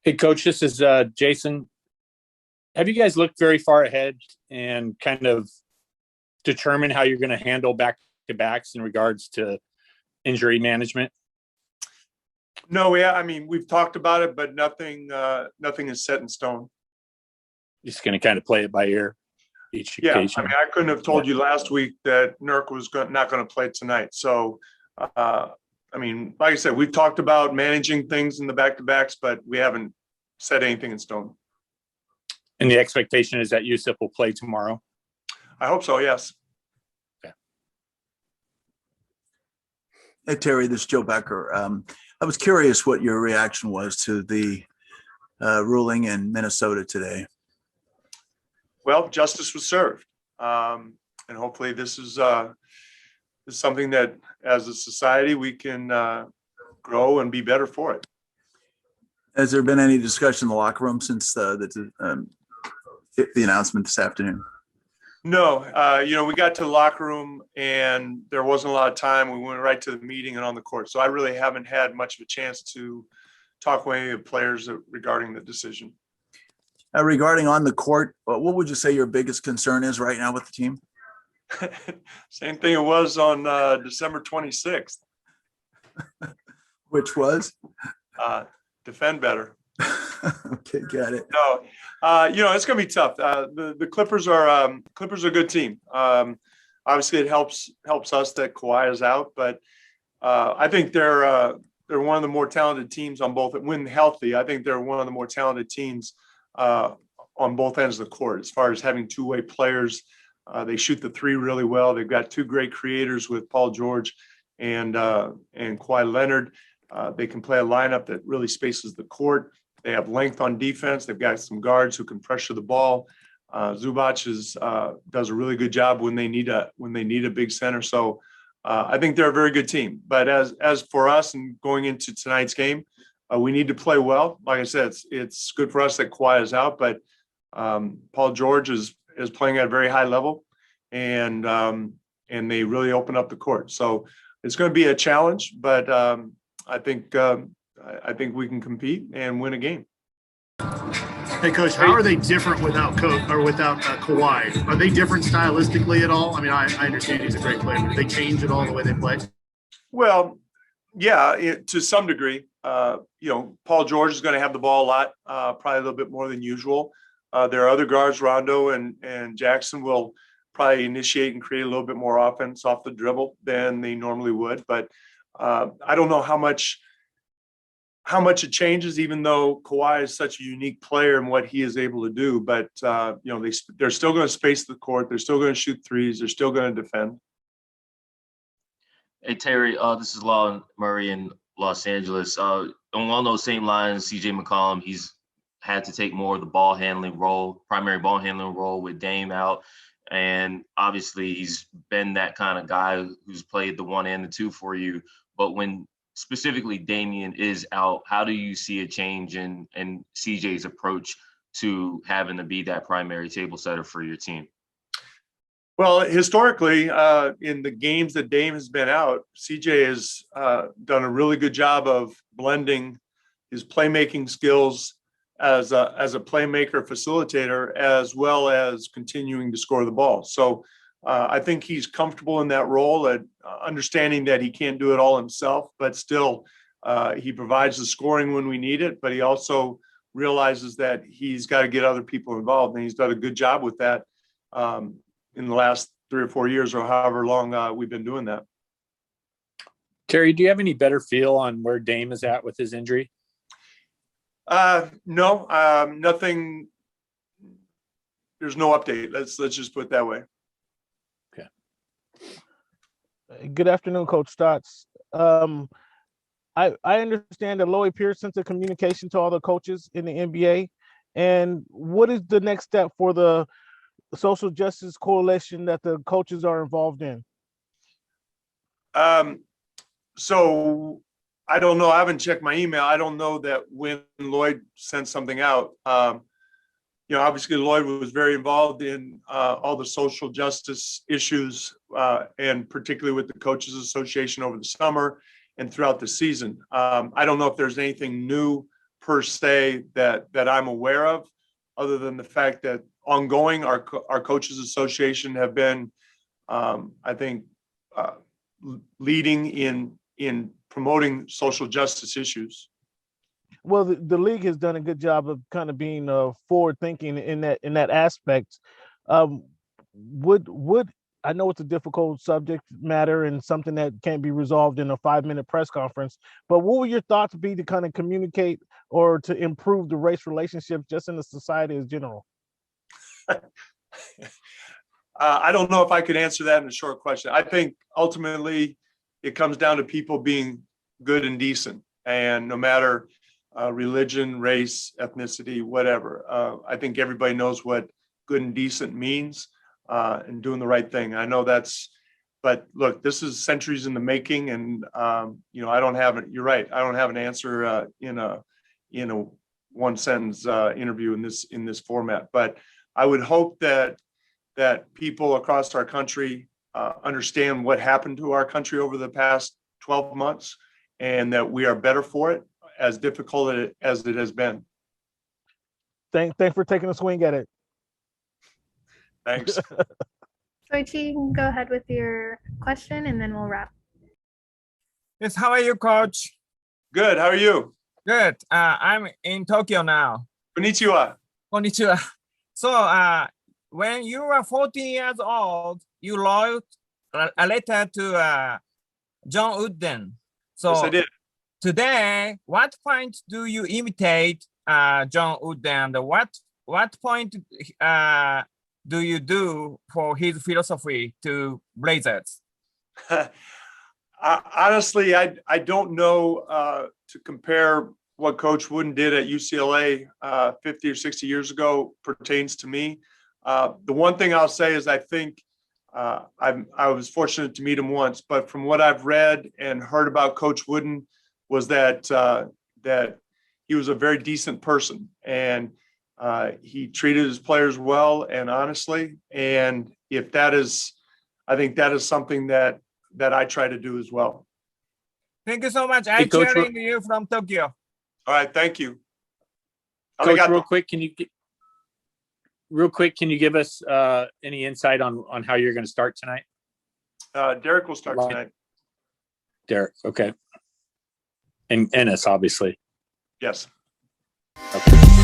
Hey, Coach, this is Jason. Have you guys looked very far ahead and kind of determine how you're going to handle back-to-backs in regards to injury management? No, yeah, I mean, we've talked about it, but nothing is set in stone. Just going to kind of play it by ear each Yeah, occasion. I mean, I couldn't have told you last week that Nurk was not going to play tonight. So, I mean, like I said, we've talked about managing things in the back-to-backs, but we haven't set anything in stone. And the expectation is that Yusuf will play tomorrow? I hope so, yes. Okay. Hey, Terry, this is Joe Becker. I was curious what your reaction was to the ruling in Minnesota today. Well, justice was served. And hopefully this is something that as a society we can grow and be better for it. Has there been any discussion in the locker room since the announcement this afternoon? No, we got to the locker room and there wasn't a lot of time. We went right to the meeting and on the court. So I really haven't had much of a chance to talk with any of the players regarding the decision. Regarding on the court, what would you say your biggest concern is right now with the team? Same thing it was on December 26th. Which was? Defend better. Okay, got it. No, it's going to be tough. The Clippers are a good team. Obviously, it helps us that Kawhi is out, but I think they're one of the more talented teams on both. When healthy, I think they're one of the more talented teams on both ends of the court as far as having two-way players. They shoot the three really well. They've got two great creators with Paul George and Kawhi Leonard. They can play a lineup that really spaces the court. They have length on defense. They've got some guards who can pressure the ball. Zubac does a really good job when they need a big center. So I think they're a very good team. But as for us and going into tonight's game, we need to play well. Like I said, it's good for us that Kawhi is out, but Paul George is playing at a very high level, and they really open up the court. So it's going to be a challenge, but I think we can compete and win a game. Hey, Coach, how are they different without Kawhi? Are they different stylistically at all? I mean, I understand he's a great player, but do they change at all the way they play? Well, yeah, to some degree. Paul George is going to have the ball a lot, probably a little bit more than usual. There are other guards, Rondo and Jackson, will probably initiate and create a little bit more offense off the dribble than they normally would. But I don't know how much it changes, even though Kawhi is such a unique player and what he is able to do. But they're still going to space the court. They're still going to shoot threes. They're still going to defend. Hey, Terry, this is Lawton Murray in Los Angeles. Along those same lines, CJ McCollum, he's had to take more of the primary ball handling role with Dame out. And obviously he's been that kind of guy who's played the 1 and the 2 for you. But when specifically Damian is out, how do you see a change in CJ's approach to having to be that primary table setter for your team? Well, historically, in the games that Dame has been out, CJ has done a really good job of blending his playmaking skills as a playmaker facilitator, as well as continuing to score the ball. So I think he's comfortable in that role, and understanding that he can't do it all himself, but still he provides the scoring when we need it. But he also realizes that he's got to get other people involved, and he's done a good job with that in the last 3 or 4 years, or however long we've been doing that. Terry, do you have any better feel on where Dame is at with his injury? No, nothing. There's no update. Let's just put it that way. Okay. Good afternoon, Coach Stotts. I understand that Lloyd Pierce sent a communication to all the coaches in the NBA. And what is the next step for the social justice coalition that the coaches are involved in? So I don't know. I haven't checked my email. I don't know that when Lloyd sent something out. Obviously Lloyd was very involved in all the social justice issues, and particularly with the Coaches Association over the summer and throughout the season. I don't know if there's anything new per se that I'm aware of, other than the fact that ongoing our coaches association have been, I think, leading in promoting social justice issues. Well, the league has done a good job of kind of being forward thinking in that aspect. Would I know it's a difficult subject matter and something that can't be resolved in a 5-minute press conference, but what would your thoughts be to kind of communicate or to improve the race relationships just in the society as general? I don't know if I could answer that in a short question. I think ultimately it comes down to people being good and decent, and no matter religion, race, ethnicity, whatever. I think everybody knows what good and decent means, and doing the right thing. I know but look, this is centuries in the making, and I don't have it. You're right. I don't have an answer in a one sentence interview in this format. But I would hope that people across our country understand what happened to our country over the past 12 months, and that we are better for it, as difficult as it has been. Thanks for taking a swing at it. Thanks. Soichi, you can go ahead with your question and then we'll wrap. Yes, how are you, Coach? Good. How are you? Good. I'm in Tokyo now. Konnichiwa. Konnichiwa. So, when you were 14 years old, you wrote a letter to John Wooden. So, Yes, I did. Today, what point do you imitate John Wooden? What point do you do for his philosophy to Blazers? Honestly, I don't know to compare what Coach Wooden did at UCLA 50 or 60 years ago pertains to me. The one thing I'll say is I think I was fortunate to meet him once, but from what I've read and heard about Coach Wooden was that he was a very decent person, and he treated his players well and honestly. And if that is, I think that is something that I try to do as well. Thank you so much. Hey, I'm Coach, cheering you from Tokyo. All right, thank you. Coach, Arigato. real quick, can you give us any insight on how you're going to start tonight? Derek will start tonight. Derek, okay. And Ennis, obviously. Yes. Okay.